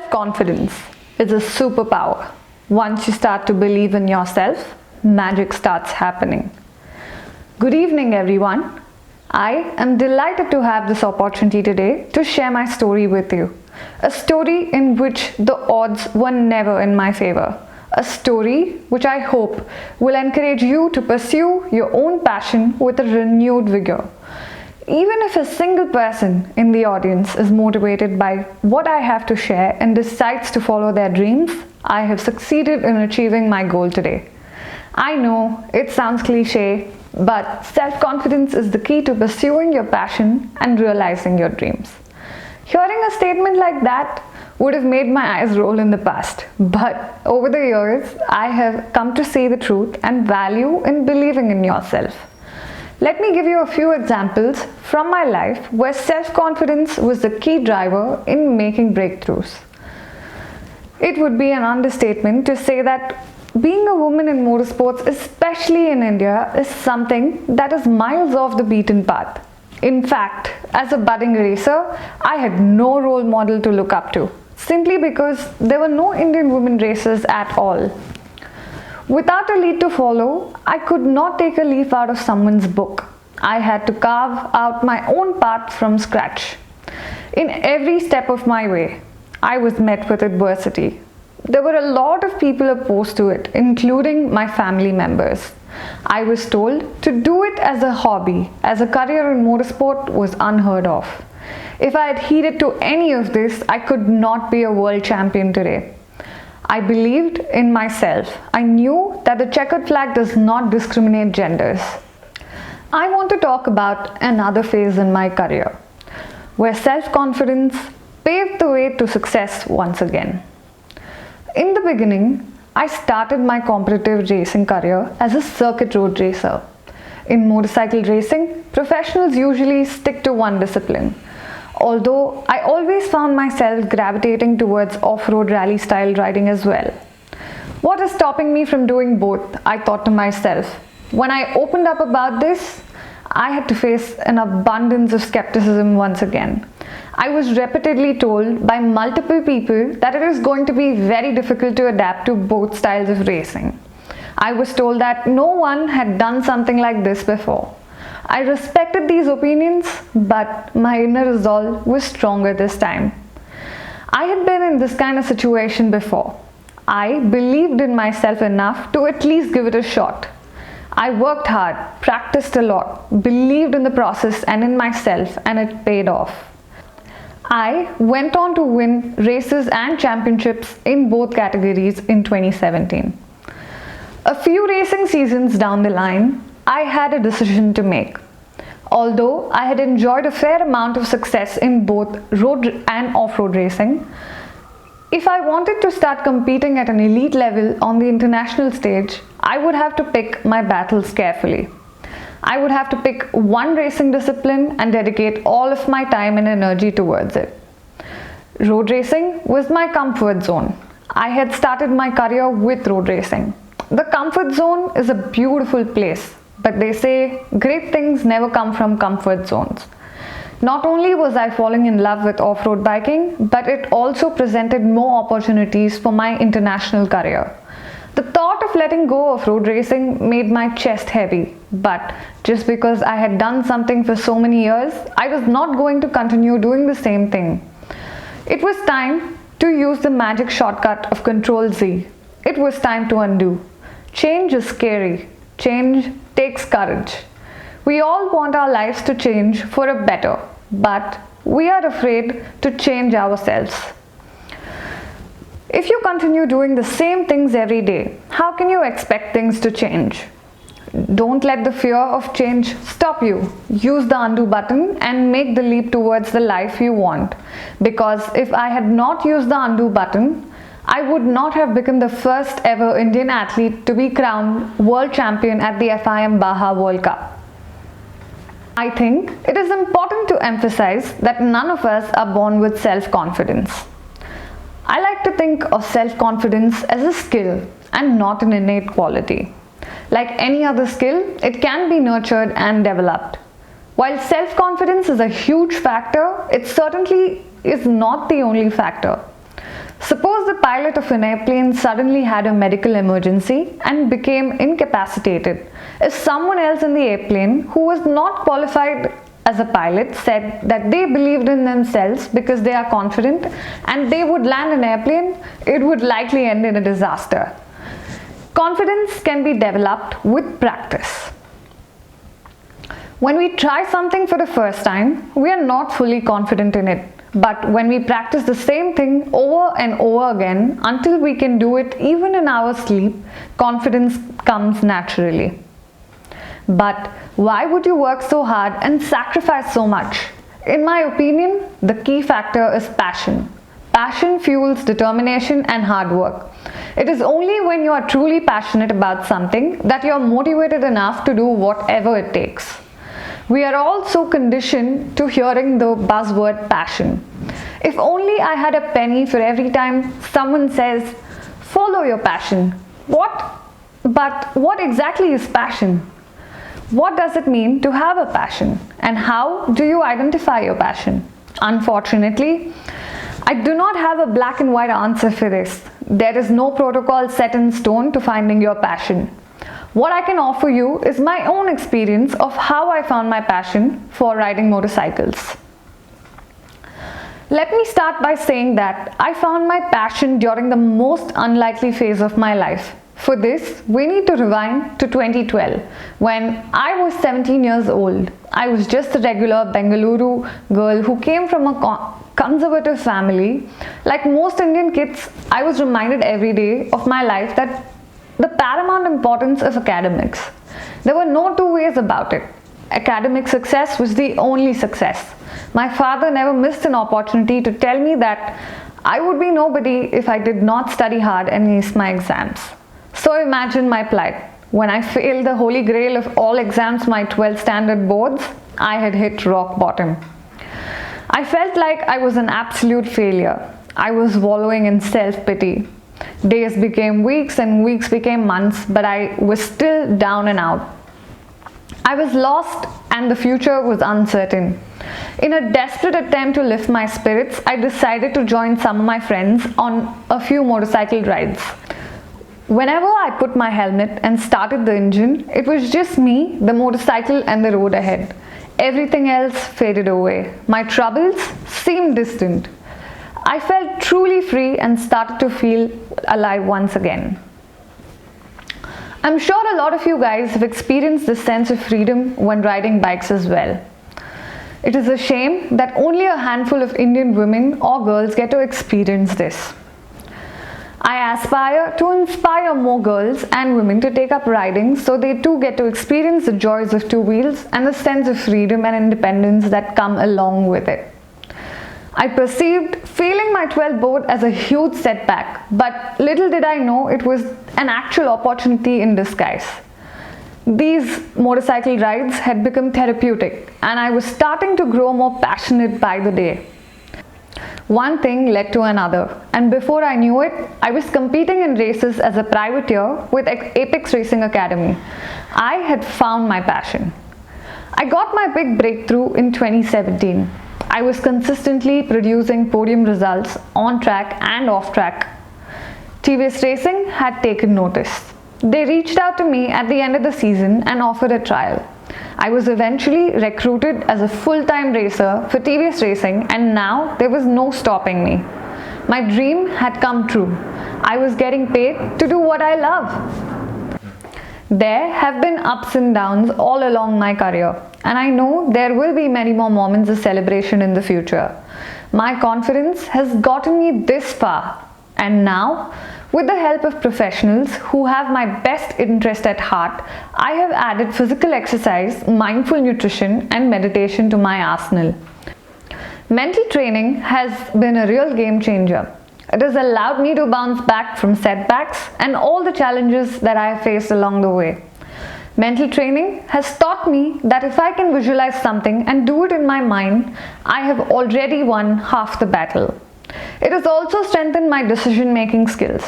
Self-confidence is a superpower. Once you start to believe in yourself, magic starts happening. Good evening, everyone. I am delighted to have this opportunity today to share my story with you. A story in which the odds were never in my favor. A story which I hope will encourage you to pursue your own passion with a renewed vigor. Even if a single person in the audience is motivated by what I have to share and decides to follow their dreams, I have succeeded in achieving my goal today. I know it sounds cliche, but self-confidence is the key to pursuing your passion and realizing your dreams. Hearing a statement like that would have made my eyes roll in the past, but over the years, I have come to see the truth and value in believing in yourself. Let me give you a few examples from my life where self-confidence was the key driver in making breakthroughs. It would be an understatement to say that being a woman in motorsports, especially in India, is something that is miles off the beaten path. In fact, as a budding racer, I had no role model to look up to, simply because there were no Indian women racers at all. Without a lead to follow, I could not take a leaf out of someone's book. I had to carve out my own path from scratch. In every step of my way, I was met with adversity. There were a lot of people opposed to it, including my family members. I was told to do it as a hobby, as a career in motorsport was unheard of. If I had heeded to any of this, I could not be a world champion today. I believed in myself. I knew that the checkered flag does not discriminate genders. I want to talk about another phase in my career, where self-confidence paved the way to success once again. In the beginning, I started my competitive racing career as a circuit road racer. In motorcycle racing, professionals usually stick to one discipline. Although I always found myself gravitating towards off-road rally style riding as well. What is stopping me from doing both? I thought to myself. When I opened up about this, I had to face an abundance of skepticism once again. I was repeatedly told by multiple people that it is going to be very difficult to adapt to both styles of racing. I was told that no one had done something like this before. I respected these opinions, but my inner resolve was stronger this time. I had been in this kind of situation before. I believed in myself enough to at least give it a shot. I worked hard, practiced a lot, believed in the process and in myself, and it paid off. I went on to win races and championships in both categories in 2017. A few racing seasons down the line, I had a decision to make. Although I had enjoyed a fair amount of success in both road and off-road racing, if I wanted to start competing at an elite level on the international stage, I would have to pick my battles carefully. I would have to pick one racing discipline and dedicate all of my time and energy towards it. Road racing was my comfort zone. I had started my career with road racing. The comfort zone is a beautiful place, but they say great things never come from comfort zones. Not only was I falling in love with off-road biking, but it also presented more opportunities for my international career. The thought of letting go of road racing made my chest heavy, but just because I had done something for so many years, I was not going to continue doing the same thing. It was time to use the magic shortcut of Control-Z. It was time to undo. Change is scary. Change takes courage. We all want our lives to change for a better, but we are afraid to change ourselves. If you continue doing the same things every day, how can you expect things to change? Don't let the fear of change stop you. Use the undo button and make the leap towards the life you want. Because if I had not used the undo button, I would not have become the first ever Indian athlete to be crowned world champion at the FIM Baja World Cup. I think it is important to emphasize that none of us are born with self-confidence. I like to think of self-confidence as a skill and not an innate quality. Like any other skill, it can be nurtured and developed. While self-confidence is a huge factor, it certainly is not the only factor. Suppose the pilot of an airplane suddenly had a medical emergency and became incapacitated. If someone else in the airplane who was not qualified as a pilot said that they believed in themselves because they are confident and they would land an airplane, it would likely end in a disaster. Confidence can be developed with practice. When we try something for the first time, we are not fully confident in it. But when we practice the same thing over and over again until we can do it even in our sleep, confidence comes naturally. But why would you work so hard and sacrifice so much? In my opinion, the key factor is passion. Passion fuels determination and hard work. It is only when you are truly passionate about something that you are motivated enough to do whatever it takes. We are all so conditioned to hearing the buzzword passion. If only I had a penny for every time someone says, follow your passion. But what exactly is passion? What does it mean to have a passion? And how do you identify your passion? Unfortunately, I do not have a black and white answer for this. There is no protocol set in stone to finding your passion. What I can offer you is my own experience of how I found my passion for riding motorcycles. Let me start by saying that I found my passion during the most unlikely phase of my life. For this, we need to rewind to 2012, when I was 17 years old. I was just a regular Bengaluru girl who came from a conservative family. Like most Indian kids, I was reminded every day of my life that the paramount importance of academics. There were no two ways about it. Academic success was the only success. My father never missed an opportunity to tell me that I would be nobody if I did not study hard and ace my exams. So imagine my plight. When I failed the holy grail of all exams, my 12th standard boards, I had hit rock bottom. I felt like I was an absolute failure. I was wallowing in self-pity. Days became weeks and weeks became months, but I was still down and out. I was lost and the future was uncertain. In a desperate attempt to lift my spirits, I decided to join some of my friends on a few motorcycle rides. Whenever I put my helmet and started the engine, it was just me, the motorcycle and the road ahead. Everything else faded away. My troubles seemed distant. I felt truly free and started to feel alive once again. I'm sure a lot of you guys have experienced this sense of freedom when riding bikes as well. It is a shame that only a handful of Indian women or girls get to experience this. I aspire to inspire more girls and women to take up riding so they too get to experience the joys of two wheels and the sense of freedom and independence that come along with it. I perceived failing my 12th board as a huge setback, but little did I know it was an actual opportunity in disguise. These motorcycle rides had become therapeutic, and I was starting to grow more passionate by the day. One thing led to another, and before I knew it, I was competing in races as a privateer with Apex Racing Academy. I had found my passion. I got my big breakthrough in 2017. I was consistently producing podium results on track and off track. TVS Racing had taken notice. They reached out to me at the end of the season and offered a trial. I was eventually recruited as a full-time racer for TVS Racing, and now there was no stopping me. My dream had come true. I was getting paid to do what I love. There have been ups and downs all along my career, and I know there will be many more moments of celebration in the future. My confidence has gotten me this far, and now, with the help of professionals who have my best interest at heart, I have added physical exercise, mindful nutrition, and meditation to my arsenal. Mental training has been a real game changer. It has allowed me to bounce back from setbacks and all the challenges that I have faced along the way. Mental training has taught me that if I can visualize something and do it in my mind, I have already won half the battle. It has also strengthened my decision-making skills.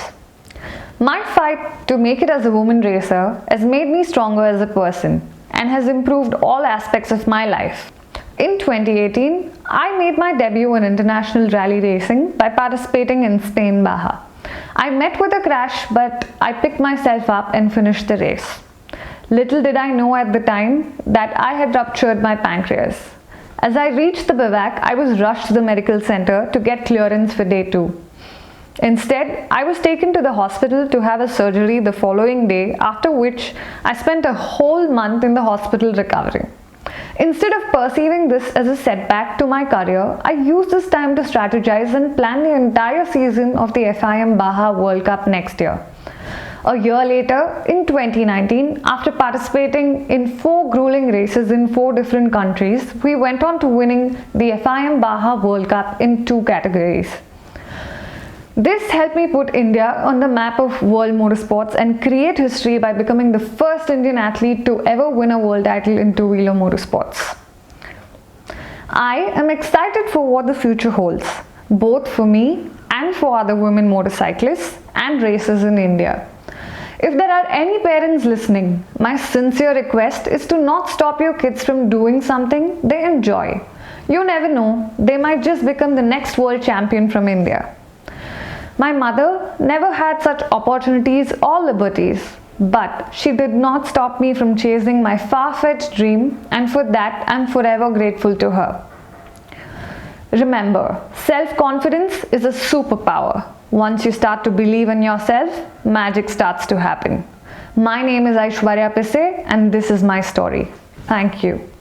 My fight to make it as a woman racer has made me stronger as a person and has improved all aspects of my life. In 2018, I made my debut in international rally racing by participating in Spain Baja. I met with a crash, but I picked myself up and finished the race. Little did I know at the time that I had ruptured my pancreas. As I reached the bivouac, I was rushed to the medical center to get clearance for day 2. Instead, I was taken to the hospital to have a surgery the following day, after which I spent a whole month in the hospital recovering. Instead of perceiving this as a setback to my career, I used this time to strategize and plan the entire season of the FIM Baja World Cup next year. A year later, in 2019, after participating in 4 grueling races in 4 different countries, we went on to winning the FIM Baja World Cup in 2 categories. This helped me put India on the map of world motorsports and create history by becoming the first Indian athlete to ever win a world title in two-wheeler motorsports. I am excited for what the future holds, both for me and for other women motorcyclists and racers in India. If there are any parents listening, my sincere request is to not stop your kids from doing something they enjoy. You never know, they might just become the next world champion from India. My mother never had such opportunities or liberties, but she did not stop me from chasing my far-fetched dream, and for that I'm forever grateful to her. Remember, self-confidence is a superpower. Once you start to believe in yourself, magic starts to happen. My name is Aishwarya Pissay and this is my story. Thank you.